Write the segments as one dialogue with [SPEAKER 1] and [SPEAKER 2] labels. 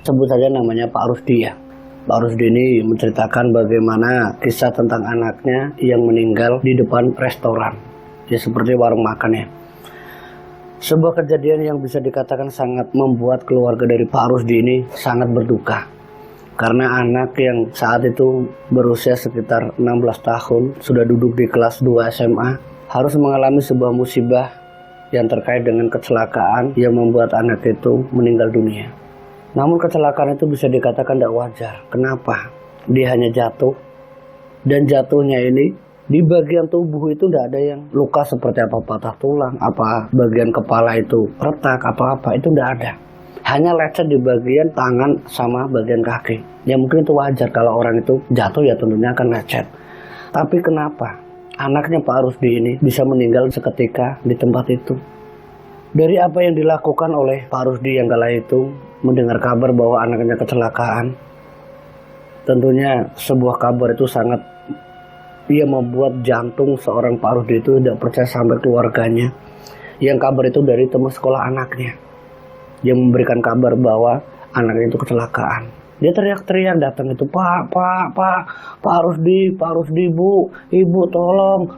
[SPEAKER 1] Sebut saja namanya Pak Rusdi ya. Pak Rusdi ini menceritakan bagaimana kisah tentang anaknya yang meninggal di depan restoran. Ya seperti warung makan ya. Sebuah kejadian yang bisa dikatakan sangat membuat keluarga dari Pak Rusdi ini sangat berduka. Karena anak yang saat itu berusia sekitar 16 tahun, sudah duduk di kelas 2 SMA, harus mengalami sebuah musibah yang terkait dengan kecelakaan yang membuat anak itu meninggal dunia. Namun kecelakaan itu bisa dikatakan tidak wajar. Kenapa? Dia hanya jatuh, dan jatuhnya ini di bagian tubuh itu tidak ada yang luka seperti apa patah tulang, apa bagian kepala itu retak, apa itu tidak ada. Hanya lecet di bagian tangan sama bagian kaki. Ya mungkin itu wajar kalau orang itu jatuh ya tentunya akan lecet. Tapi kenapa anaknya Pak Rusdi ini bisa meninggal seketika di tempat itu? Dari apa yang dilakukan oleh Pak Rusdi yang kala itu mendengar kabar bahwa anaknya kecelakaan, tentunya sebuah kabar itu sangat membuat jantung seorang Pak Rusdi itu tidak percaya sampai keluarganya. Yang kabar itu dari teman sekolah anaknya yang memberikan kabar bahwa anaknya itu kecelakaan. Dia teriak-teriak datang itu, Pak Rusdi, Bu, Ibu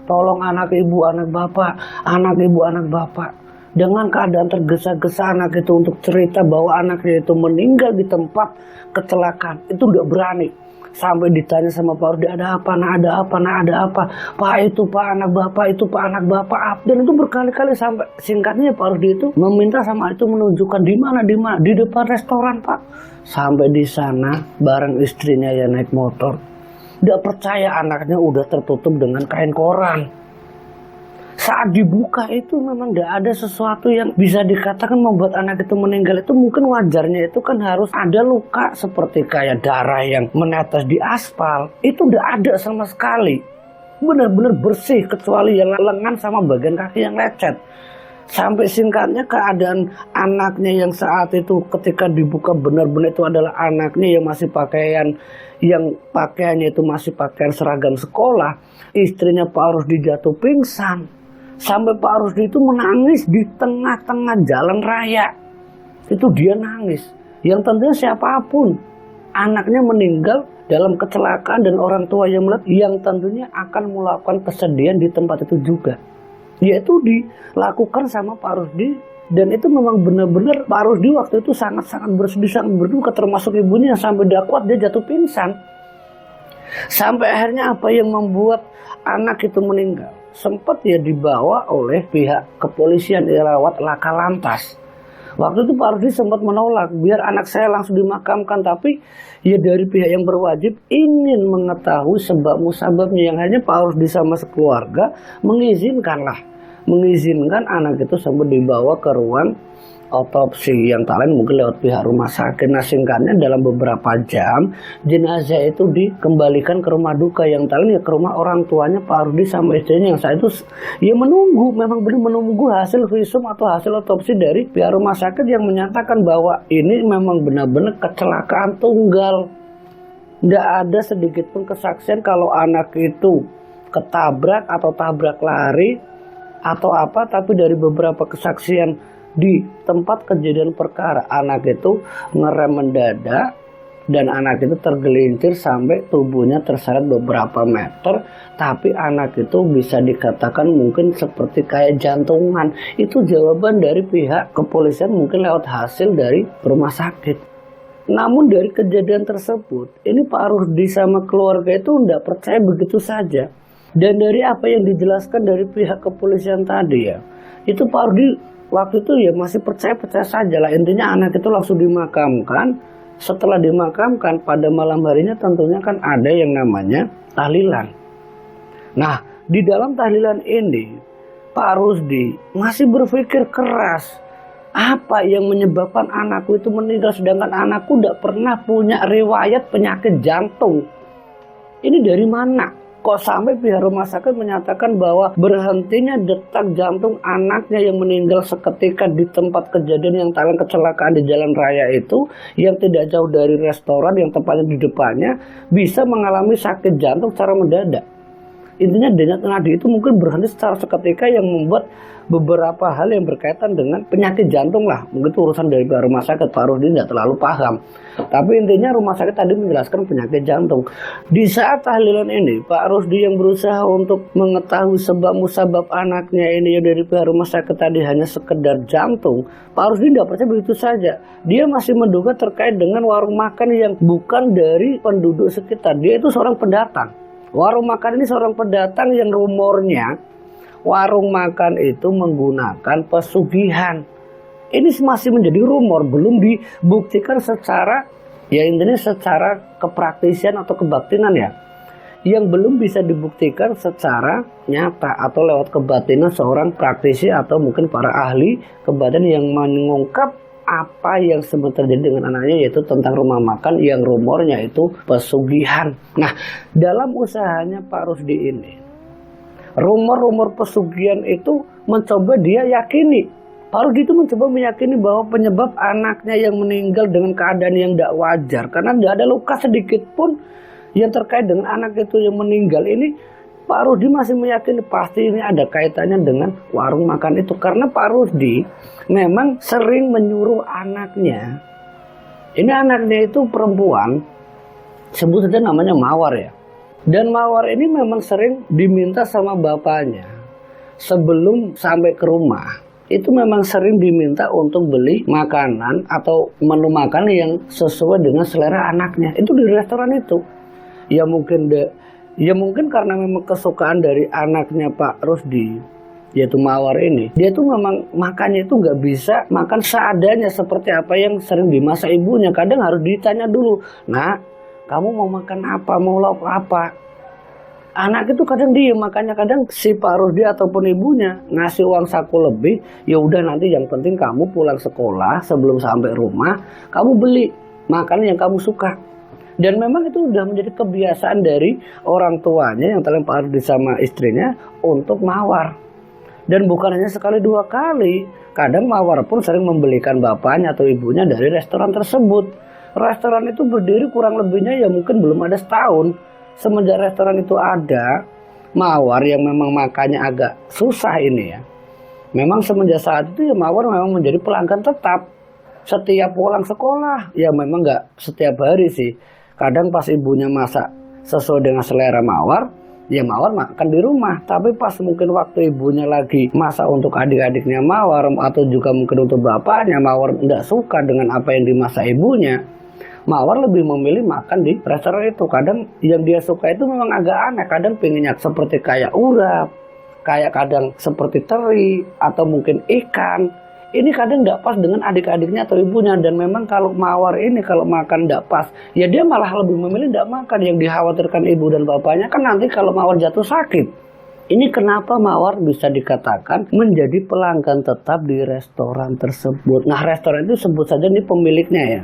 [SPEAKER 1] tolong anak Ibu, anak Bapak. Dengan keadaan tergesa-gesa anak itu untuk cerita bahwa anaknya itu meninggal di tempat kecelakaan, itu tidak berani. Sampai ditanya sama Pak Rusdi, ada apa? Pak itu anak Bapak. Dan itu berkali-kali sampai singkatnya Pak Rusdi itu meminta sama itu menunjukkan di mana, di depan restoran Pak. Sampai di sana bareng istrinya yang naik motor. Tidak percaya anaknya udah tertutup dengan kain koran. Saat dibuka itu memang tidak ada sesuatu yang bisa dikatakan membuat anak itu meninggal. Itu mungkin wajarnya itu kan harus ada luka seperti kayak darah yang menetes di aspal. Itu tidak ada sama sekali. Benar-benar bersih kecuali yang lengan sama bagian kaki yang lecet. Sampai singkatnya keadaan anaknya yang saat itu ketika dibuka benar-benar itu adalah anaknya yang masih pakaiannya itu masih pakaian seragam sekolah. Istrinya Pak Rusdi jatuh pingsan. Sampai Pak Rusdi itu menangis di tengah-tengah jalan raya. Itu dia nangis. Yang tentunya siapapun anaknya meninggal dalam kecelakaan dan orang tua yang melihat, yang tentunya akan melakukan kesedihan di tempat itu juga. Yaitu dilakukan sama Pak Rusdi. Dan itu memang benar-benar Pak Rusdi waktu itu sangat-sangat bersedih, sangat berduka, termasuk ibunya yang sampai tidak kuat dia jatuh pingsan. Sampai akhirnya apa yang membuat anak itu meninggal? Sempat ya dibawa oleh pihak kepolisian lewat laka lantas. Waktu itu Pak Rusdi sempat menolak biar anak saya langsung dimakamkan, tapi ya dari pihak yang berwajib ingin mengetahui sebab musababnya, yang hanya Pak Rusdi sama sekeluarga mengizinkan anak itu sampai dibawa ke ruang otopsi, yang tak lain mungkin lewat pihak rumah sakit. Nah singkatnya dalam beberapa jam jenazah itu dikembalikan ke rumah duka, yang tak lain ya ke rumah orang tuanya Pak Rusdi sama istrinya, yang saat itu ya memang benar menunggu hasil visum atau hasil otopsi dari pihak rumah sakit yang menyatakan bahwa ini memang benar-benar kecelakaan tunggal. Tidak ada sedikit pun kesaksian kalau anak itu ketabrak atau tabrak lari atau apa, tapi dari beberapa kesaksian di tempat kejadian perkara anak itu ngerem mendadak dan anak itu tergelincir sampai tubuhnya terseret beberapa meter, tapi anak itu bisa dikatakan mungkin seperti kayak jantungan. Itu jawaban dari pihak kepolisian mungkin lewat hasil dari rumah sakit. Namun dari kejadian tersebut ini Pak Rusdi sama keluarga itu tidak percaya begitu saja. Dan dari apa yang dijelaskan dari pihak kepolisian tadi ya, itu Pak Rusdi waktu itu ya masih percaya saja lah. Intinya anak itu langsung dimakamkan. Setelah dimakamkan pada malam harinya tentunya kan ada yang namanya tahlilan. Nah di dalam tahlilan ini Pak Rusdi masih berpikir keras. Apa yang menyebabkan anakku itu meninggal sedangkan anakku tidak pernah punya riwayat penyakit jantung. Ini dari mana? Kok sampai pihak rumah sakit menyatakan bahwa berhentinya detak jantung anaknya yang meninggal seketika di tempat kejadian yang talen kecelakaan di jalan raya itu, yang tidak jauh dari restoran yang tepatnya di depannya, bisa mengalami sakit jantung secara mendadak. Intinya denyut nadi itu mungkin berhenti secara seketika yang membuat beberapa hal yang berkaitan dengan penyakit jantung lah. Mungkin itu urusan dari rumah sakit, Pak Rusdi tidak terlalu paham. Tapi intinya rumah sakit tadi menjelaskan penyakit jantung. Di saat tahlilan ini, Pak Rusdi yang berusaha untuk mengetahui sebab musabab anaknya ini ya dari pihak rumah sakit tadi hanya sekedar jantung, Pak Rusdi tidak percaya begitu saja. Dia masih menduga terkait dengan warung makan yang bukan dari penduduk sekitar. Dia itu seorang pendatang. Warung makan ini seorang pendatang yang rumornya warung makan itu menggunakan pesugihan. Ini masih menjadi rumor, belum dibuktikan secara, ya intinya secara kepraktisian atau kebatinan ya. Yang belum bisa dibuktikan secara nyata atau lewat kebatinan seorang praktisi atau mungkin para ahli kebatinan yang mengungkap apa yang sebenarnya terjadi dengan anaknya, yaitu tentang rumah makan yang rumornya itu pesugihan. Nah, dalam usahanya Pak Rusdi ini, rumor-rumor pesugihan itu mencoba dia yakini. Pak Rusdi itu mencoba meyakini bahwa penyebab anaknya yang meninggal dengan keadaan yang tidak wajar, karena tidak ada luka sedikit pun yang terkait dengan anak itu yang meninggal ini. Pak Rusdi masih meyakini pasti ini ada kaitannya dengan warung makan itu, karena Pak Rusdi memang sering menyuruh anaknya. Ini anaknya itu perempuan, sebut saja namanya Mawar ya. Dan Mawar ini memang sering diminta sama bapaknya sebelum sampai ke rumah. Itu memang sering diminta untuk beli makanan atau menu makanan yang sesuai dengan selera anaknya. Itu di restoran itu. Ya mungkin karena memang kesukaan dari anaknya Pak Rusdi, yaitu Mawar ini. Dia tuh memang makannya itu nggak bisa makan seadanya seperti apa yang sering dimasak ibunya. Kadang harus ditanya dulu, "Nak, kamu mau makan apa? Mau lauk apa?" Anak itu kadang diem, makanya kadang si Pak Rusdi ataupun ibunya ngasih uang saku lebih. Ya udah, nanti yang penting kamu pulang sekolah sebelum sampai rumah, kamu beli makanan yang kamu suka. Dan memang itu udah menjadi kebiasaan dari orang tuanya yang telah Pak Rusdi sama istrinya untuk Mawar. Dan bukan hanya sekali dua kali, kadang Mawar pun sering membelikan bapaknya atau ibunya dari restoran tersebut. Restoran itu berdiri kurang lebihnya ya mungkin belum ada setahun. Semenjak restoran itu ada, Mawar yang memang makannya agak susah ini ya, memang semenjak saat itu ya Mawar memang menjadi pelanggan tetap. Setiap pulang sekolah, ya memang nggak setiap hari sih. Kadang pas ibunya masak sesuai dengan selera Mawar, ya Mawar makan di rumah. Tapi pas mungkin waktu ibunya lagi masak untuk adik-adiknya Mawar atau juga mungkin untuk bapaknya, Mawar nggak suka dengan apa yang dimasak ibunya, Mawar lebih memilih makan di restoran itu. Kadang yang dia suka itu memang agak aneh. Kadang pengennya seperti kayak urap, kayak kadang seperti teri, atau mungkin ikan. Ini kadang tidak pas dengan adik-adiknya atau ibunya. Dan memang kalau Mawar ini kalau makan tidak pas, ya dia malah lebih memilih tidak makan. Yang dikhawatirkan ibu dan bapaknya kan nanti kalau Mawar jatuh sakit. Ini kenapa Mawar bisa dikatakan menjadi pelanggan tetap di restoran tersebut. Nah, restoran itu sebut saja ini pemiliknya ya.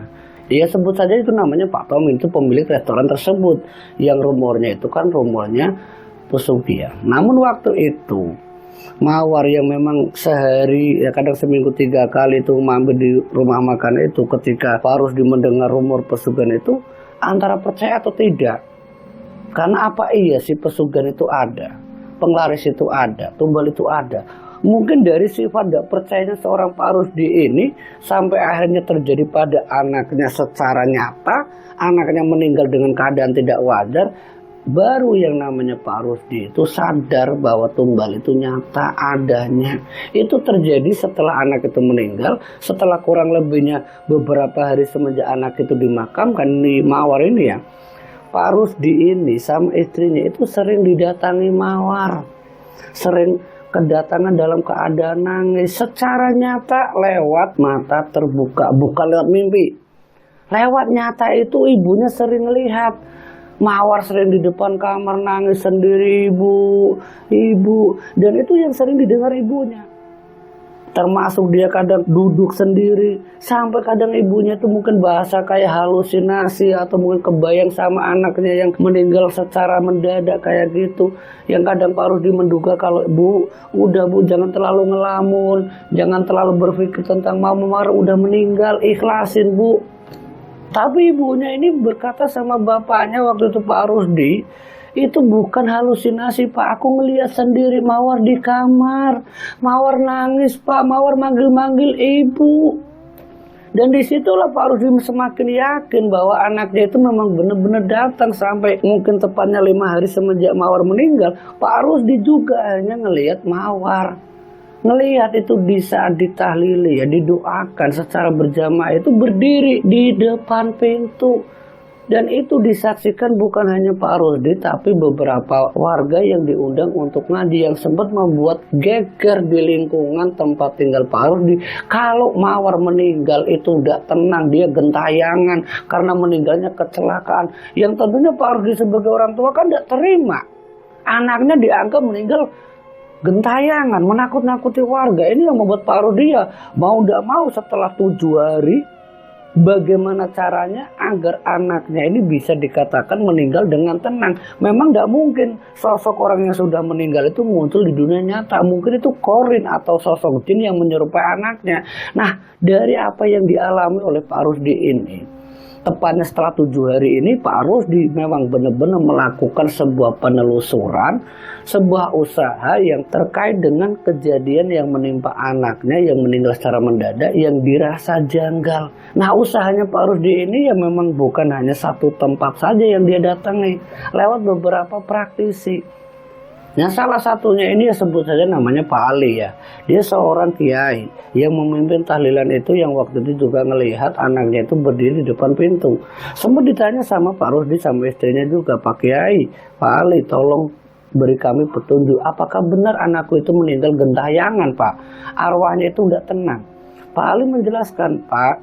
[SPEAKER 1] Ya sebut saja itu namanya Pak Tom, itu pemilik restoran tersebut. Yang rumornya itu kan rumornya pesugihan. Namun waktu itu Mawar yang memang sehari ya kadang seminggu 3 kali itu mampir di rumah makan itu, ketika Pak Rusdi mendengar rumor pesugihan itu antara percaya atau tidak. Karena apa iya sih pesugihan itu ada, penglaris itu ada, tumbal itu ada. Mungkin dari sifat tidak percayanya seorang Pak Rusdi ini sampai akhirnya terjadi pada anaknya secara nyata, anaknya meninggal dengan keadaan tidak wajar. Baru yang namanya Pak Rusdi itu sadar bahwa tumbal itu nyata adanya. Itu terjadi setelah anak itu meninggal, setelah kurang lebihnya beberapa hari semenjak anak itu dimakamkan di Mawar ini ya. Pak Rusdi ini sama istrinya itu sering didatangi Mawar, sering kedatangan dalam keadaan nangis secara nyata lewat mata terbuka, bukan lewat mimpi. Lewat nyata itu ibunya sering lihat Mawar sering di depan kamar nangis sendiri, ibu, dan itu yang sering didengar ibunya. Termasuk dia kadang duduk sendiri, sampai kadang ibunya itu mungkin bahasa kayak halusinasi atau mungkin kebayang sama anaknya yang meninggal secara mendadak kayak gitu. Yang kadang Pak Rusdi menduga kalau udah bu jangan terlalu ngelamun, jangan terlalu berpikir tentang Mawar udah meninggal, ikhlasin bu. Tapi ibunya ini berkata sama bapaknya waktu itu Pak Rusdi, Itu bukan halusinasi Pak, aku ngelihat sendiri Mawar di kamar. Mawar nangis Pak, Mawar manggil-manggil ibu. Dan disitulah Pak Rusdi semakin yakin bahwa anaknya itu memang benar-benar datang. Sampai mungkin tepatnya 5 hari semenjak Mawar meninggal, Pak Rusdi juga hanya ngelihat Mawar. Ngelihat itu di saat ditahlili ya, didoakan secara berjamaah itu berdiri di depan pintu. Dan itu disaksikan bukan hanya Pak Rusdi, tapi beberapa warga yang diundang untuk ngaji, yang sempat membuat geger di lingkungan tempat tinggal Pak Rusdi. Kalau Mawar meninggal itu udah tenang, dia gentayangan karena meninggalnya kecelakaan. Yang tentunya Pak Rusdi sebagai orang tua kan tidak terima. Anaknya dianggap meninggal gentayangan, menakut-nakuti warga. Ini yang membuat Pak Rusdi ya mau tidak mau setelah 7 hari, bagaimana caranya agar anaknya ini bisa dikatakan meninggal dengan tenang. Memang tidak mungkin sosok orang yang sudah meninggal itu muncul di dunia nyata. Mungkin itu korin atau sosok jin yang menyerupai anaknya. Nah, dari apa yang dialami oleh Pak Rusdi ini, tepatnya setelah 7 hari ini, Pak Rusdi memang benar-benar melakukan sebuah penelusuran, sebuah usaha yang terkait dengan kejadian yang menimpa anaknya yang meninggal secara mendadak yang dirasa janggal. Nah, usahanya Pak Rusdi ini ya memang bukan hanya satu tempat saja yang dia datangi, lewat beberapa praktisi. Nah, salah satunya ini ya sebut saja namanya Pak Ali ya. Dia seorang kiai yang memimpin tahlilan itu, yang waktu itu juga ngelihat anaknya itu berdiri di depan pintu. Sempat ditanya sama Pak Rusdi sama istrinya juga, Pak Kiai, Pak Ali, tolong beri kami petunjuk. Apakah benar anakku itu meninggal gentayangan Pak? Arwahnya itu udah tenang. Pak Ali menjelaskan, Pak,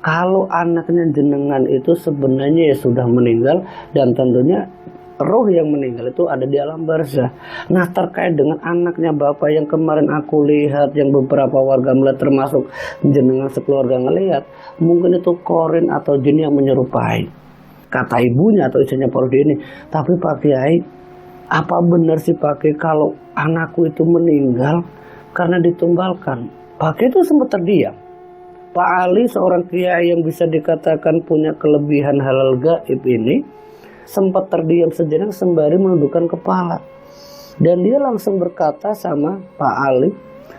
[SPEAKER 1] kalau anaknya jenengan itu sebenarnya ya sudah meninggal, dan tentunya roh yang meninggal itu ada di alam barzah. Nah, terkait dengan anaknya Bapak yang kemarin aku lihat, yang beberapa warga melihat termasuk jenengan sekeluarga ngelihat, mungkin itu korin atau jin yang menyerupai, kata ibunya atau istrinya Pak Rusdi ini. Tapi Pak Kiai, apa benar sih Pak Kiai kalau anakku itu meninggal karena ditumbalkan? Pak Kiai itu sempat terdiam. Pak Ali, seorang kiai yang bisa dikatakan punya kelebihan halal gaib ini, sempat terdiam sejenak sembari menundukkan kepala. Dan dia langsung berkata sama Pak Ali,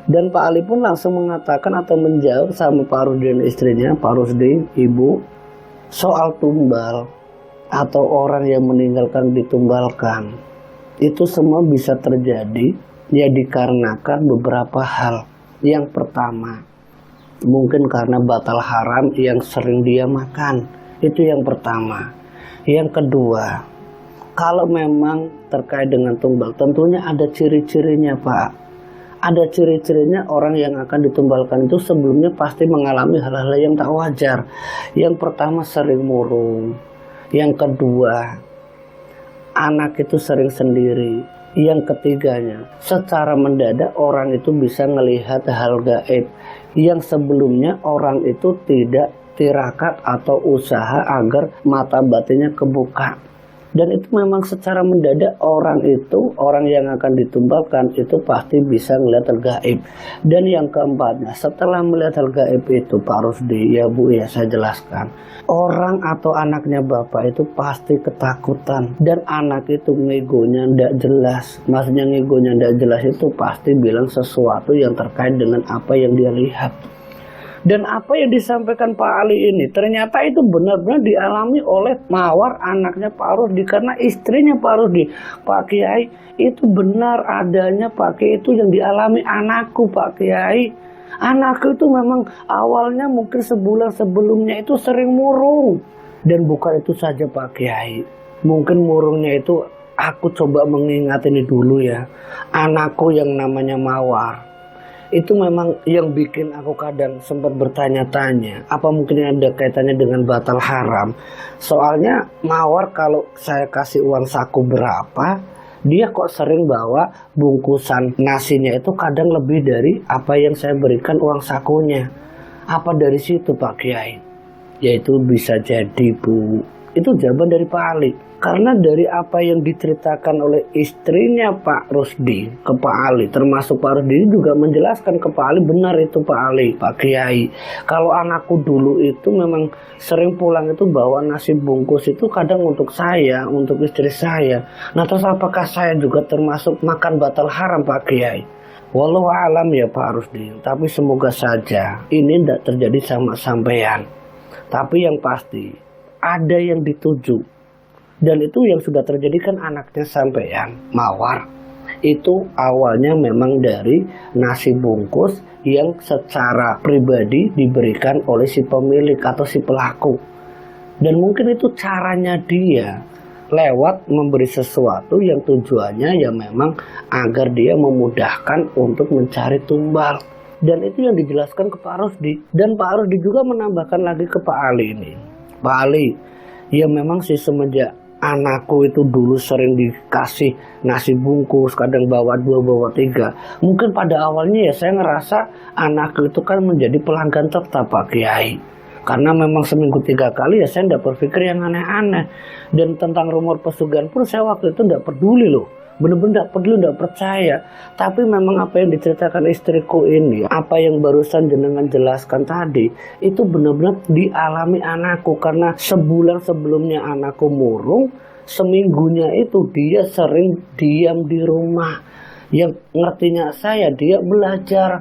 [SPEAKER 1] dan Pak Ali pun langsung mengatakan atau menjawab sama Pak Rusdi dan istrinya, Pak Rusdi, Ibu, soal tumbal atau orang yang meninggalkan ditumbalkan, itu semua bisa terjadi ya dikarenakan beberapa hal. Yang pertama, mungkin karena batal haram yang sering dia makan. Itu yang pertama. Yang kedua, kalau memang terkait dengan tumbal, tentunya ada ciri-cirinya Pak. Ada ciri-cirinya orang yang akan ditumbalkan itu sebelumnya pasti mengalami hal-hal yang tak wajar. Yang pertama sering murung. Yang kedua, anak itu sering sendiri. Yang ketiganya, secara mendadak orang itu bisa melihat hal gaib yang sebelumnya orang itu tidak tirakat atau usaha agar mata batinnya kebuka. Dan itu memang secara mendadak orang itu, orang yang akan ditumbalkan itu pasti bisa melihat hal gaib. Dan yang keempatnya, setelah melihat hal gaib itu Pak Rusdi, ya Bu ya saya jelaskan, orang atau anaknya Bapak itu pasti ketakutan. Dan anak itu ngegonya tidak jelas. Maksudnya ngegonya tidak jelas itu pasti bilang sesuatu yang terkait dengan apa yang dia lihat. Dan apa yang disampaikan Pak Ali ini ternyata itu benar-benar dialami oleh Mawar, anaknya Pak Rusdi, karena istrinya Pak Rusdi. Pak Kiai, itu benar adanya Pak Kiai, itu yang dialami anakku Pak Kiai. Anakku itu memang awalnya mungkin sebulan sebelumnya itu sering murung. Dan bukan itu saja Pak Kiai, mungkin murungnya itu aku coba mengingat ini dulu ya. Anakku yang namanya Mawar, itu memang yang bikin aku kadang sempat bertanya-tanya, apa mungkin ada kaitannya dengan batal haram. Soalnya Mawar kalau saya kasih uang saku berapa, dia kok sering bawa bungkusan nasinya itu kadang lebih dari apa yang saya berikan uang sakunya. Apa dari situ Pak Kiai? Yaitu bisa jadi Bu, Itu jawaban dari Pak Ali. Karena dari apa yang diceritakan oleh istrinya Pak Rusdi ke Pak Ali, termasuk Pak Rusdi juga menjelaskan ke Pak Ali, benar itu Pak Ali, Pak Kiai. Kalau anakku dulu itu memang sering pulang itu bawa nasi bungkus itu kadang untuk saya, untuk istri saya. Nah terus apakah saya juga termasuk makan batal haram Pak Kiai? Wallahu alam ya Pak Rusdi. Tapi semoga saja ini tidak terjadi sama sampean. Tapi yang pasti ada yang dituju. Dan itu yang sudah terjadi kan anaknya sampean, Mawar. Itu awalnya memang dari nasi bungkus yang secara pribadi diberikan oleh si pemilik atau si pelaku. Dan mungkin itu caranya dia lewat memberi sesuatu yang tujuannya ya memang agar dia memudahkan untuk mencari tumbal. Dan itu yang dijelaskan ke Pak Rusdi. Dan Pak Rusdi juga menambahkan lagi ke Pak Ali ini. Pak Ali, ya memang sih semenjak anakku itu dulu sering dikasih nasi bungkus, kadang bawa 2, bawa 3. Mungkin pada awalnya ya saya ngerasa anakku itu kan menjadi pelanggan tetap Pak Kiai. Karena memang seminggu 3 kali ya saya tidak berpikir yang aneh-aneh. Dan tentang rumor pesugihan pun saya waktu itu tidak peduli loh. Bener-bener tidak peduli, tidak percaya. Tapi memang apa yang diceritakan istriku ini, apa yang barusan jenengan jelaskan tadi, itu benar-benar dialami anakku. Karena sebulan sebelumnya anakku murung, seminggunya itu dia sering diam di rumah. Yang ngertinya saya, dia belajar.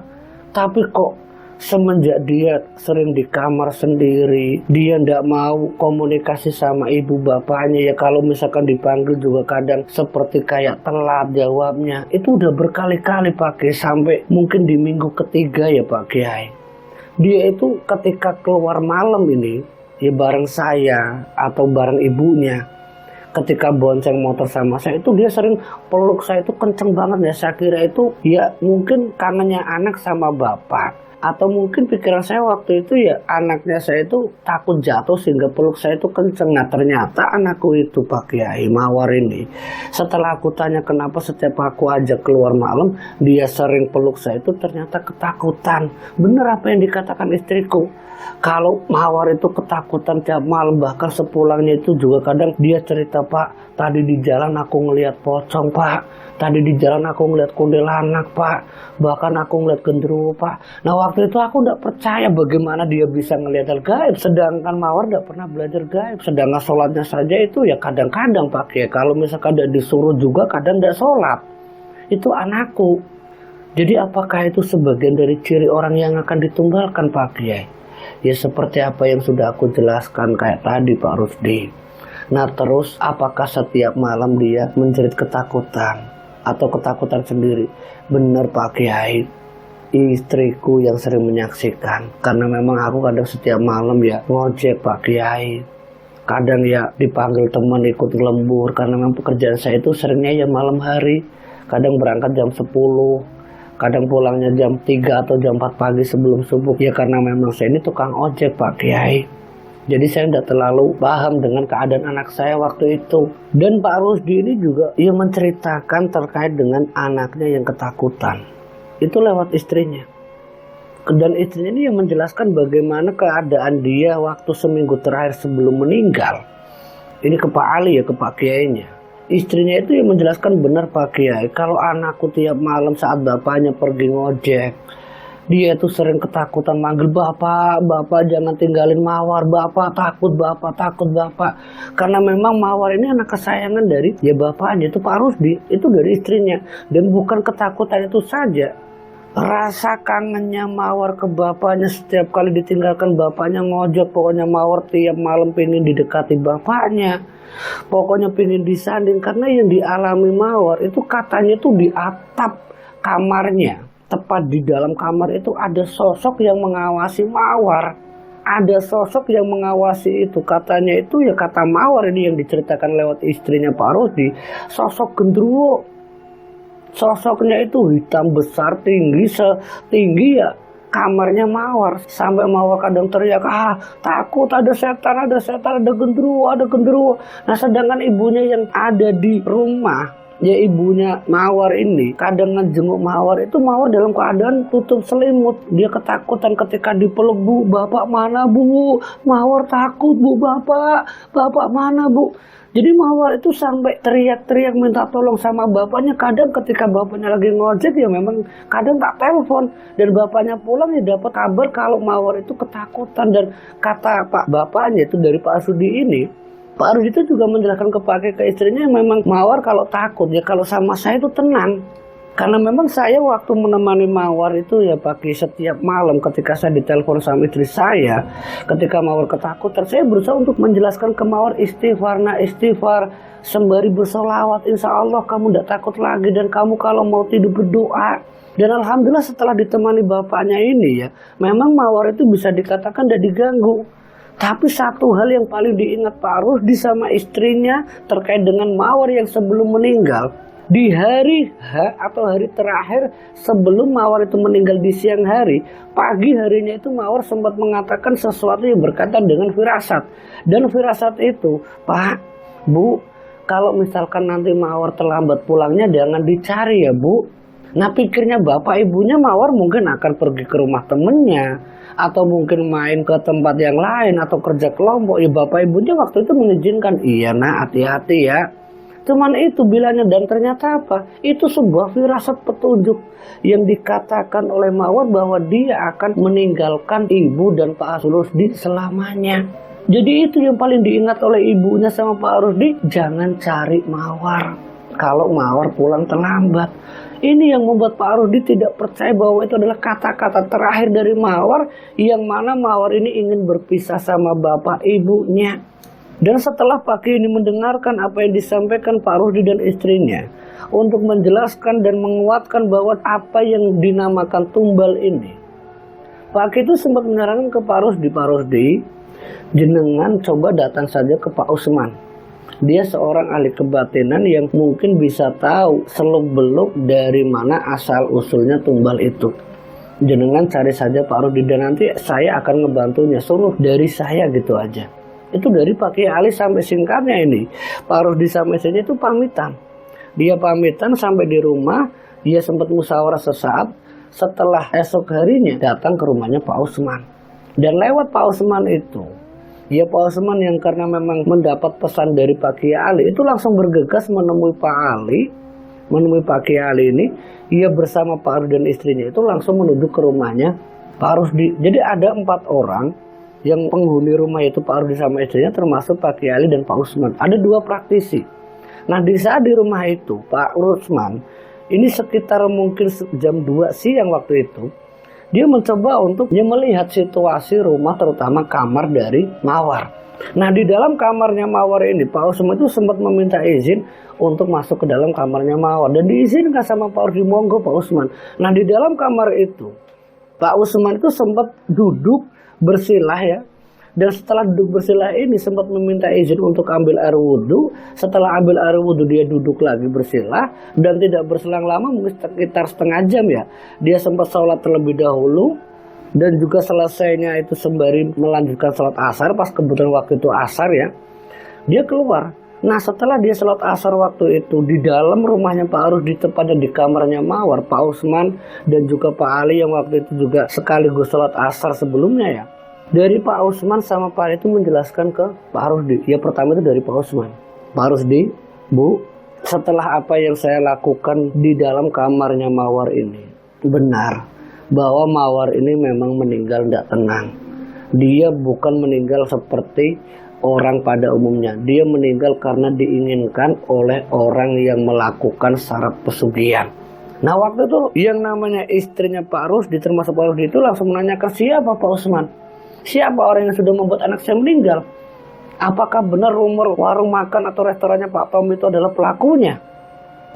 [SPEAKER 1] Tapi kok semenjak dia sering di kamar sendiri, dia ndak mau komunikasi sama ibu bapaknya, ya kalau misalkan dipanggil juga kadang seperti kayak telat jawabnya. Itu udah berkali-kali Pak Kiai, sampai mungkin di minggu ketiga ya Pak Kiai. Dia itu ketika keluar malam ini, ya bareng saya atau bareng ibunya, ketika bonceng motor sama saya itu dia sering peluk saya, itu kenceng banget ya. Saya kira itu ya mungkin karenanya anak sama bapak. Atau mungkin pikiran saya waktu itu ya anaknya saya itu takut jatuh sehingga peluk saya itu kenceng. Nah ternyata anakku itu Pak Kiai Mawar ini, setelah aku tanya kenapa setiap aku ajak keluar malam dia sering peluk saya, itu ternyata ketakutan. Bener apa yang dikatakan istriku. Kalau Mawar itu ketakutan tiap malam, bahkan sepulangnya itu juga kadang dia cerita, Pak tadi di jalan aku ngelihat pocong Pak, tadi di jalan aku ngelihat kuntilanak Pak, bahkan aku ngelihat genderuwo Pak. Nah waktu itu aku tidak percaya bagaimana dia bisa ngelihat hal gaib, sedangkan Mawar tidak pernah belajar gaib. Sedangkan sholatnya saja itu ya kadang-kadang Pak Kiai, kalau misalkan tidak disuruh juga kadang tidak sholat. Itu anakku. Jadi apakah itu sebagian dari ciri orang yang akan ditunggalkan Pak Kiai? Ya seperti apa yang sudah aku jelaskan kayak tadi Pak Rusdi. Nah terus apakah setiap malam dia menjerit ketakutan atau ketakutan sendiri? Benar Pak Kiai, istriku yang sering menyaksikan. Karena memang aku kadang setiap malam ya ngojek Pak Kiai. Kadang ya dipanggil teman ikut lembur, karena memang pekerjaan saya itu seringnya ya malam hari. Kadang berangkat jam 10, kadang pulangnya jam 3 atau jam 4 pagi sebelum subuh. Ya karena memang saya ini tukang ojek Pak Kiai. Jadi saya tidak terlalu paham dengan keadaan anak saya waktu itu. Dan Pak Rusdi ini juga ia menceritakan terkait dengan anaknya yang ketakutan. Itu lewat istrinya. Dan istrinya ini yang menjelaskan bagaimana keadaan dia waktu seminggu terakhir sebelum meninggal. Ini ke Pak Ali ya, ke Pak Kiainya. Istrinya itu yang menjelaskan, benar Pak Kiai, kalau anakku tiap malam saat bapaknya pergi ngojek, dia itu sering ketakutan manggil bapak, bapak jangan tinggalin Mawar, bapak takut, bapak takut, bapak. Karena memang Mawar ini anak kesayangan dari ya bapaknya, itu Pak Rusdi, itu dari istrinya. Dan bukan ketakutan itu saja, rasa kangennya Mawar ke bapaknya setiap kali ditinggalkan bapaknya ngojek. Pokoknya Mawar tiap malam pengen didekati bapaknya, pokoknya pengen disanding. Karena yang dialami Mawar itu katanya itu di atap kamarnya, tepat di dalam kamar itu ada sosok yang mengawasi Mawar. Ada sosok yang mengawasi itu. Katanya itu ya kata Mawar ini yang diceritakan lewat istrinya Pak Rusdi, sosok genderuwo. Sosoknya itu hitam besar, tinggi, setinggi ya kamarnya Mawar. Sampai Mawar kadang teriak, takut ada setan, ada setan, ada genderuwo, ada genderuwo. Nah sedangkan ibunya yang ada di rumah Ya ibunya Mawar ini kadang ngejenguk Mawar itu, Mawar dalam keadaan tutup selimut. Dia ketakutan ketika dipeluk, "Bu, bapak mana, Bu?" Mawar takut, "Bu, bapak mana, Bu?" Jadi Mawar itu sampai teriak-teriak minta tolong sama bapaknya. Kadang ketika bapaknya lagi ngojek ya memang kadang tak telepon. Dan bapaknya pulang ya dapat kabar kalau Mawar itu ketakutan. Dan kata Pak bapaknya itu dari Pak Sudi ini, Pak Rudi itu juga menjelaskan ke istrinya, memang Mawar kalau takut ya kalau sama saya itu tenang. Karena memang saya waktu menemani Mawar itu ya pagi setiap malam ketika saya ditelepon sama istri saya, ketika Mawar ketakutan, saya berusaha untuk menjelaskan ke Mawar istighfar sembari bersolawat, insya Allah kamu tidak takut lagi, dan kamu kalau mau tidur berdoa. Dan alhamdulillah setelah ditemani bapaknya ini ya, memang Mawar itu bisa dikatakan tidak diganggu. Tapi satu hal yang paling diingat Pak Rusdi sama istrinya terkait dengan Mawar yang sebelum meninggal. Di hari atau hari terakhir sebelum Mawar itu meninggal di siang hari, pagi harinya itu Mawar sempat mengatakan sesuatu yang berkaitan dengan firasat. Dan firasat itu, "Pak, Bu, kalau misalkan nanti Mawar terlambat pulangnya jangan dicari ya, Bu." Nah pikirnya bapak ibunya Mawar mungkin akan pergi ke rumah temennya, atau mungkin main ke tempat yang lain, atau kerja kelompok. Ya bapak ibunya waktu itu mengizinkan, "Iya nak, hati-hati ya." Cuman itu bilangnya, dan ternyata apa? Itu sebuah firasat petunjuk yang dikatakan oleh Mawar bahwa dia akan meninggalkan ibu dan Pak Rusdi selamanya. Jadi itu yang paling diingat oleh ibunya sama Pak Rusdi, jangan cari Mawar kalau Mawar pulang terlambat. Ini yang membuat Pak Rusdi tidak percaya bahwa itu adalah kata-kata terakhir dari Mawar, yang mana Mawar ini ingin berpisah sama bapak ibunya. Dan setelah Pak Ki ini mendengarkan apa yang disampaikan Pak Rusdi dan istrinya, untuk menjelaskan dan menguatkan bahwa apa yang dinamakan tumbal ini, Pak Ki itu sempat menyarankan ke Pak Rusdi, jenengan coba datang saja ke Pak Usman. Dia seorang ahli kebatinan yang mungkin bisa tahu seluk-beluk dari mana asal usulnya tumbal itu. Jenengan cari saja Pak Rusdi dan nanti saya akan ngebantunya, suruh dari saya gitu aja. Itu dari Pak Kiai Ali sampai singkatnya ini. Pak Rusdi sama istrinya itu pamitan. Dia pamitan sampai di rumah, dia sempat musyawarah sesaat. Setelah esok harinya datang ke rumahnya Pak Usman. Dan lewat Pak Usman itu, ya Pak Usman yang karena memang mendapat pesan dari Pak Kiai Ali itu langsung bergegas menemui Pak Ali, menemui Pak Kiai Ali ini. Ia bersama Pak Rusdi dan istrinya itu langsung menuju ke rumahnya Pak Rusdi. Jadi ada 4 orang yang penghuni rumah itu Pak Rusdi sama istrinya, termasuk Pak Kiai Ali dan Pak Usman. Ada 2 praktisi. Nah di saat di rumah itu Pak Usman ini sekitar mungkin jam 2 siang waktu itu, dia mencoba untuk melihat situasi rumah, terutama kamar dari Mawar. Nah di dalam kamarnya Mawar ini Pak Usman itu sempat meminta izin untuk masuk ke dalam kamarnya Mawar, dan diizinkan sama Pak Rusdi, "Monggo Pak Usman." Nah di dalam kamar itu Pak Usman itu sempat duduk bersilah ya. Dan setelah duduk bersilah ini sempat meminta izin untuk ambil air wudhu. Setelah ambil air wudhu dia duduk lagi bersilah, dan tidak berselang lama, mungkin sekitar setengah jam ya, dia sempat sholat terlebih dahulu. Dan juga selesainya itu sembari melanjutkan sholat asar, pas kebetulan waktu itu asar ya, dia keluar. Nah setelah dia sholat asar waktu itu di dalam rumahnya Pak Rusdi, tepatnya di kamarnya Mawar, Pak Usman dan juga Pak Ali yang waktu itu juga sekaligus sholat asar sebelumnya ya, dari Pak Usman sama Pak Ali itu menjelaskan ke Pak Rusdi. Ya pertama itu dari Pak Usman, "Pak Rusdi, Bu, setelah apa yang saya lakukan di dalam kamarnya Mawar ini, benar bahwa Mawar ini memang meninggal tidak tenang. Dia bukan meninggal seperti orang pada umumnya. Dia meninggal karena diinginkan oleh orang yang melakukan syarat pesugihan." Nah waktu itu yang namanya istrinya Pak Rusdi, termasuk Pak Rusdi itu langsung menanyakan, "Siapa Pak Usman? Siapa orang yang sudah membuat anak saya meninggal? Apakah benar rumor warung makan atau restorannya Pak Tom itu adalah pelakunya?"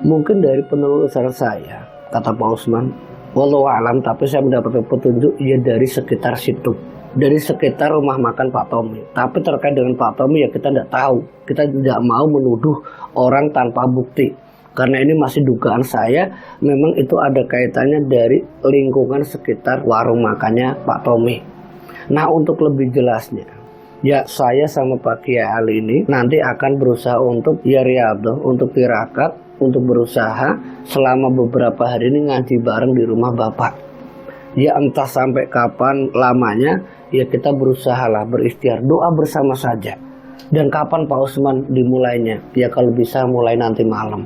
[SPEAKER 1] "Mungkin dari penelusuran saya," kata Pak Usman, "wallahu alam, tapi saya mendapatkan petunjuk ya dari sekitar situ, dari sekitar rumah makan Pak Tommy. Tapi terkait dengan Pak Tommy ya kita tidak tahu. Kita tidak mau menuduh orang tanpa bukti. Karena ini masih dugaan saya, memang itu ada kaitannya dari lingkungan sekitar warung makannya Pak Tommy." Nah untuk lebih jelasnya, ya saya sama Pak Kiai Ali ini nanti akan berusaha untuk ya riyadhah, untuk tirakat, untuk berusaha selama beberapa hari ini ngaji bareng di rumah Bapak. Ya entah sampai kapan lamanya, ya kita berusahalah berikhtiar, doa bersama saja. Dan kapan Pak Usman dimulainya? Ya kalau bisa mulai nanti malam.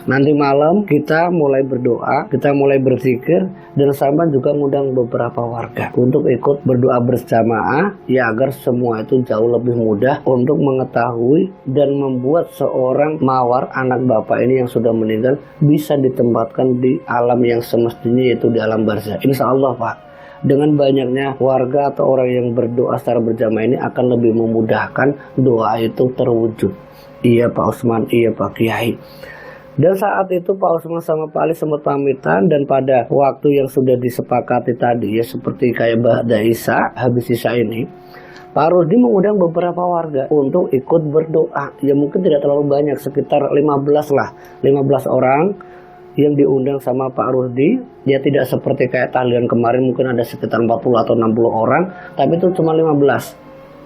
[SPEAKER 1] Nanti malam kita mulai berdoa, kita mulai berzikir, dan sampai juga ngundang beberapa warga untuk ikut berdoa berjamaah, ya agar semua itu jauh lebih mudah untuk mengetahui dan membuat seorang mawar anak Bapak ini yang sudah meninggal bisa ditempatkan di alam yang semestinya, yaitu di alam barzah. Insya Allah Pak, dengan banyaknya warga atau orang yang berdoa secara berjamaah ini akan lebih memudahkan doa itu terwujud. Iya Pak Usman, iya Pak Kiai. Dan saat itu Pak Usman sama Pak Ali sempat pamitan, dan pada waktu yang sudah disepakati tadi, ya seperti kayak ba'da Isya, habis Isya ini, Pak Rusdi mengundang beberapa warga untuk ikut berdoa. Ya mungkin tidak terlalu banyak, sekitar 15 lah, 15 orang yang diundang sama Pak Rusdi. Ya tidak seperti kayak tahlilan kemarin mungkin ada sekitar 40 atau 60 orang, tapi itu cuma 15.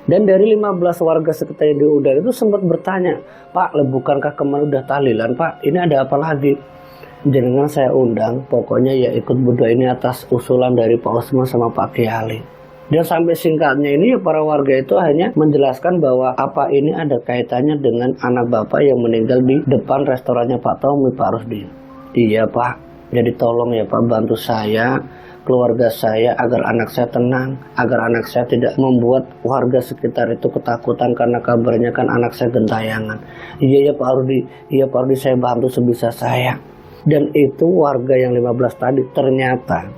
[SPEAKER 1] Dan dari 15 warga sekitar yang diundang itu sempat bertanya, Pak, bukankah kemarin udah tahlilan Pak? Ini ada apa lagi? Jenengan saya undang, pokoknya ya ikut berdoa ini atas usulan dari Pak Usman sama Pak Kiai. Dan sampai singkatnya ini para warga itu hanya menjelaskan bahwa apa ini ada kaitannya dengan anak Bapak yang meninggal di depan restorannya Pak Tommy, Pak Rusdi. Iya Pak, jadi tolong ya Pak, bantu saya, keluarga saya, agar anak saya tenang, agar anak saya tidak membuat warga sekitar itu ketakutan, karena kabarnya kan anak saya gentayangan. Iya ya Pak Rusdi, iya Pak Rusdi, saya bantu sebisa saya. Dan itu warga yang 15 tadi ternyata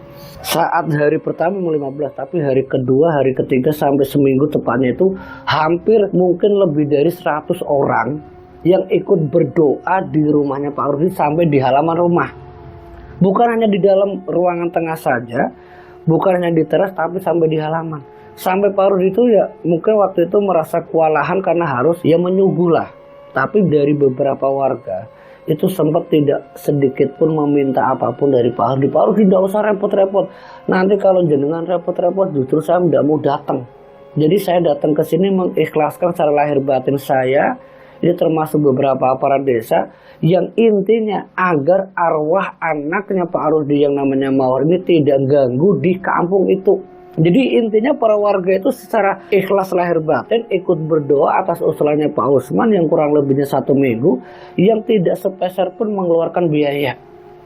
[SPEAKER 1] saat hari pertama 15, tapi hari kedua, hari ketiga sampai seminggu tepatnya itu hampir mungkin lebih dari 100 orang yang ikut berdoa di rumahnya Pak Rusdi sampai di halaman rumah. Bukan hanya di dalam ruangan tengah saja, bukan hanya di teras, tapi sampai di halaman. Sampai Pak Rusdi itu ya mungkin waktu itu merasa kewalahan karena harus ya menyuguh lah. Tapi dari beberapa warga itu sempat tidak sedikit pun meminta apapun dari Pak Rusdi. Pak Rusdi tidak usah repot-repot. Nanti kalau jenengan repot-repot justru saya tidak mau datang. Jadi saya datang ke sini mengikhlaskan secara lahir batin saya. Ini termasuk beberapa aparat desa yang intinya agar arwah anaknya Pak Rusdi yang namanya Mawar ini tidak ganggu di kampung itu. Jadi intinya para warga itu secara ikhlas lahir batin ikut berdoa atas usulannya Pak Usman yang kurang lebihnya 1 minggu, yang tidak sepeser pun mengeluarkan biaya.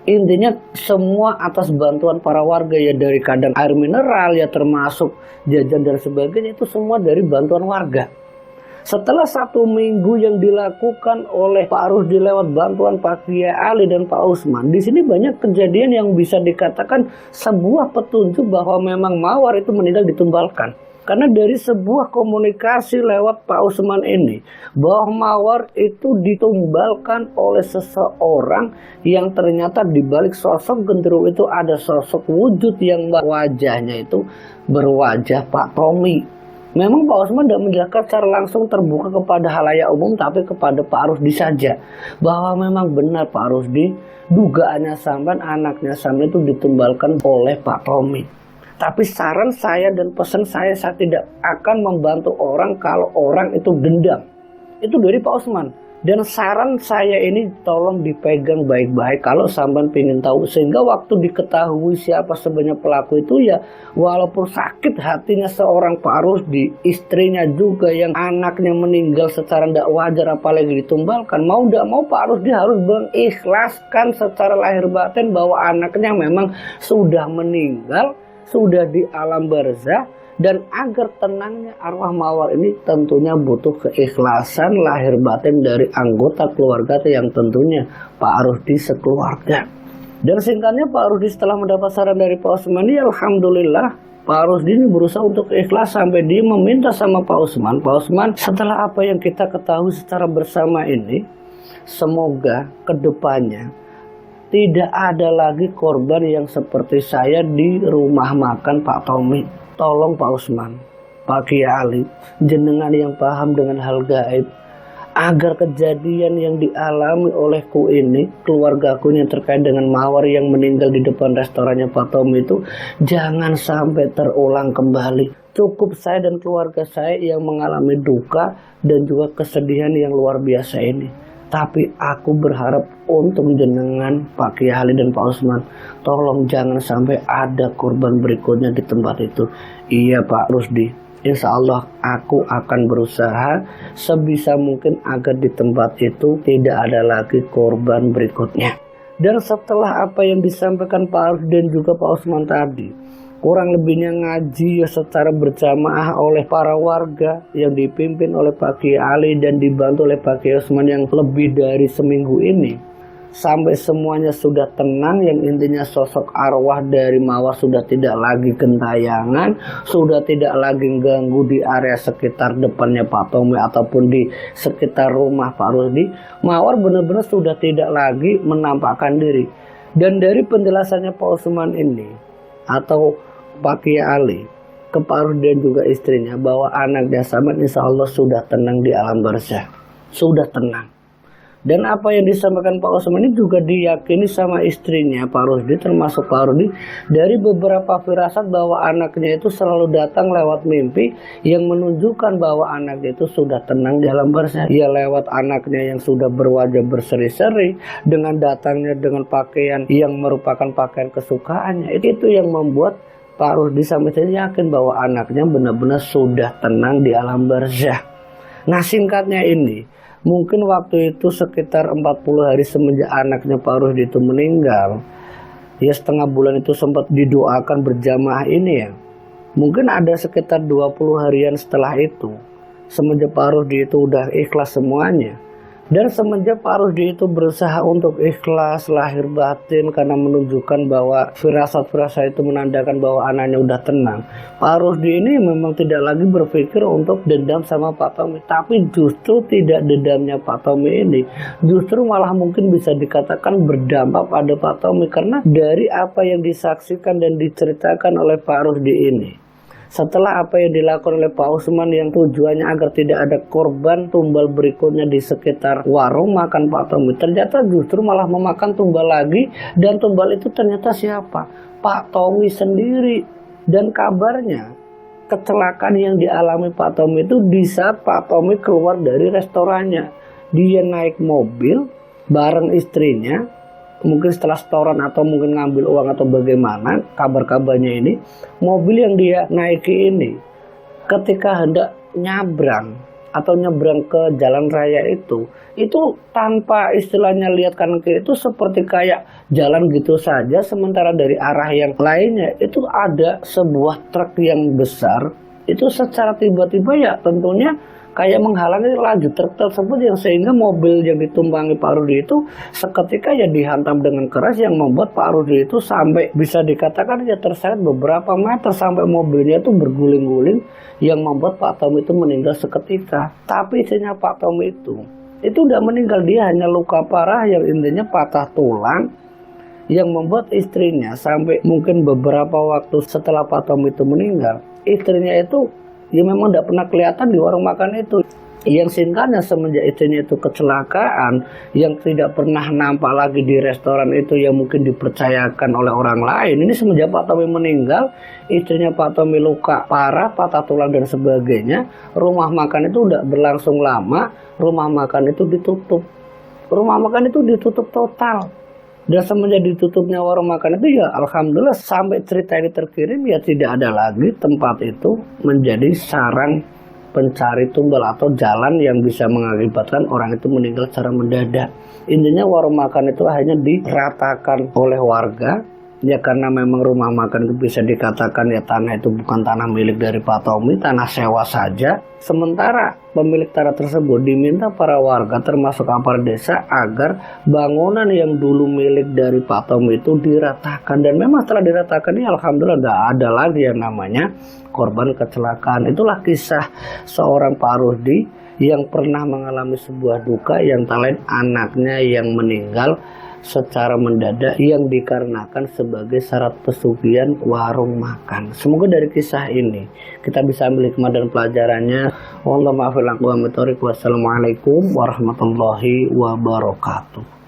[SPEAKER 1] Intinya semua atas bantuan para warga, ya dari kadang air mineral, ya termasuk jajan dan sebagainya, itu semua dari bantuan warga. Setelah 1 minggu yang dilakukan oleh Pak Rusdi lewat bantuan Pak Kiai Ali dan Pak Usman, di sini banyak kejadian yang bisa dikatakan sebuah petunjuk bahwa memang Mawar itu meninggal ditumbalkan. Karena dari sebuah komunikasi lewat Pak Usman ini, bahwa Mawar itu ditumbalkan oleh seseorang yang ternyata di balik sosok genderuwo itu ada sosok wujud yang wajahnya itu berwajah Pak Tommy. Memang Pak Usman tidak menjelaskan secara langsung terbuka kepada halayak umum, tapi kepada Pak Rusdi saja, bahwa memang benar Pak Rusdi dugaannya sampean anaknya sampean itu ditumbalkan oleh Pak Tommy. Tapi saran saya dan pesan saya tidak akan membantu orang kalau orang itu dendam. Itu dari Pak Usman. Dan saran saya ini tolong dipegang baik-baik kalau sampean pengen tahu, sehingga waktu diketahui siapa sebenarnya pelaku itu, ya walaupun sakit hatinya seorang Pak Rusdi, istrinya juga yang anaknya meninggal secara tidak wajar apalagi ditumbalkan, mau tidak mau Pak Rusdi harus mengikhlaskan secara lahir batin bahwa anaknya memang sudah meninggal, sudah di alam barzah. Dan agar tenangnya arwah Mawar ini tentunya butuh keikhlasan lahir batin dari anggota keluarga yang tentunya Pak Rusdi sekeluarga. Dan singkatnya Pak Rusdi setelah mendapat saran dari Pak Usman, ya alhamdulillah Pak Rusdi ini berusaha untuk ikhlas sampai dia meminta sama Pak Usman. Pak Usman, setelah apa yang kita ketahui secara bersama ini, semoga kedepannya tidak ada lagi korban yang seperti saya di rumah makan Pak Tommy. Tolong Pak Usman, Pak Kiai Ali, jenengan yang paham dengan hal gaib, agar kejadian yang dialami olehku ini, keluargaku yang terkait dengan Mawar yang meninggal di depan restorannya Pak Tommy itu jangan sampai terulang kembali. Cukup saya dan keluarga saya yang mengalami duka dan juga kesedihan yang luar biasa ini. Tapi aku berharap untuk jenengan Pak Kiai Ali dan Pak Usman, tolong jangan sampai ada korban berikutnya di tempat itu. Iya Pak Rusdi, insya Allah aku akan berusaha sebisa mungkin agar di tempat itu tidak ada lagi korban berikutnya. Dan setelah apa yang disampaikan Pak Rusdi dan juga Pak Usman tadi, kurang lebihnya ngaji ya secara berjamaah oleh para warga yang dipimpin oleh Pak Kiai Ali dan dibantu oleh Pak Kiai Usman yang lebih dari seminggu ini, sampai semuanya sudah tenang, yang intinya sosok arwah dari Mawar sudah tidak lagi gentayangan, sudah tidak lagi ganggu di area sekitar depannya Pak Tommy ataupun di sekitar rumah Pak Rusdi. Mawar benar-benar sudah tidak lagi menampakkan diri. Dan dari penjelasannya Pak Usman ini atau Pak Kiai Ali ke Pak Rusdi dan juga istrinya, bahwa anaknya Samad insya Allah sudah tenang di alam barzah, sudah tenang. Dan apa yang disampaikan Pak Usman ini juga diyakini sama istrinya Pak Rusdi, termasuk Pak Rusdi, dari beberapa firasat bahwa anaknya itu selalu datang lewat mimpi yang menunjukkan bahwa anaknya itu sudah tenang di alam barzah. Ya lewat anaknya yang sudah berwajah berseri-seri, dengan datangnya dengan pakaian yang merupakan pakaian kesukaannya. Itu yang membuat Pak Rusdi sampai saya yakin bahwa anaknya benar-benar sudah tenang di alam barzah. Nah singkatnya ini, mungkin waktu itu sekitar 40 hari semenjak anaknya Pak Rusdi itu meninggal, ya setengah bulan itu sempat didoakan berjamaah ini ya. Mungkin ada sekitar 20 harian setelah itu, semenjak Pak Rusdi itu udah ikhlas semuanya. Dan semenjak Pak Rusdi itu berusaha untuk ikhlas lahir batin karena menunjukkan bahwa firasat-firasat itu menandakan bahwa anaknya udah tenang, Pak Rusdi ini memang tidak lagi berpikir untuk dendam sama Pak Tommy. Tapi justru tidak dendamnya Pak Tommy ini, justru malah mungkin bisa dikatakan berdampak pada Pak Tommy, karena dari apa yang disaksikan dan diceritakan oleh Pak Rusdi ini, setelah apa yang dilakukan oleh Pak Usman yang tujuannya agar tidak ada korban tumbal berikutnya di sekitar warung makan Pak Tommy, ternyata justru malah memakan tumbal lagi. Dan tumbal itu ternyata siapa? Pak Tommy sendiri. Dan kabarnya kecelakaan yang dialami Pak Tommy itu di saat Pak Tommy keluar dari restorannya. Dia naik mobil bareng istrinya, mungkin setelah setoran atau mungkin ngambil uang atau bagaimana, kabar-kabarnya ini mobil yang dia naiki ini ketika hendak nyebrang ke jalan raya itu tanpa istilahnya lihat kanan kiri, itu seperti kayak jalan gitu saja, sementara dari arah yang lainnya itu ada sebuah truk yang besar, itu secara tiba-tiba ya tentunya kayak menghalangi laju truk tersebut, yang sehingga mobil yang ditumpangi Pak Rusdi itu seketika ya dihantam dengan keras, yang membuat Pak Rusdi itu sampai bisa dikatakan ya terseret beberapa meter sampai mobilnya itu berguling-guling, yang membuat Pak Tommy itu meninggal seketika. Tapi istrinya Pak Tommy itu udah meninggal, dia hanya luka parah yang intinya patah tulang, yang membuat istrinya sampai mungkin beberapa waktu setelah Pak Tommy itu meninggal, istrinya itu ya memang tidak pernah kelihatan di warung makan itu. Yang singkatnya semenjak istrinya itu kecelakaan, yang tidak pernah nampak lagi di restoran itu yang mungkin dipercayakan oleh orang lain. Ini semenjak Pak Tommy meninggal, istrinya Pak Tommy luka parah, patah tulang dan sebagainya. Rumah makan itu udah berlangsung lama, rumah makan itu ditutup. Rumah makan itu ditutup total. Dan semenjak ditutupnya warung makan itu ya alhamdulillah sampai cerita ini terkirim ya tidak ada lagi tempat itu menjadi sarang pencari tumbal atau jalan yang bisa mengakibatkan orang itu meninggal secara mendadak. Intinya warung makan itu hanya diratakan oleh warga ya, karena memang rumah makan itu bisa dikatakan ya tanah itu bukan tanah milik dari Pak Tommy, tanah sewa saja. Sementara pemilik tanah tersebut diminta para warga termasuk aparat desa agar bangunan yang dulu milik dari Pak Tommy itu diratakan. Dan memang setelah diratakan ini alhamdulillah tidak ada lagi yang namanya korban kecelakaan. Itulah kisah seorang Pak Rusdi yang pernah mengalami sebuah duka yang tak lain anaknya yang meninggal secara mendadak yang dikarenakan sebagai syarat pesugihan warung makan. Semoga dari kisah ini kita bisa ambil hikmah dan pelajarannya. Wassalamualaikum warahmatullahi wabarakatuh.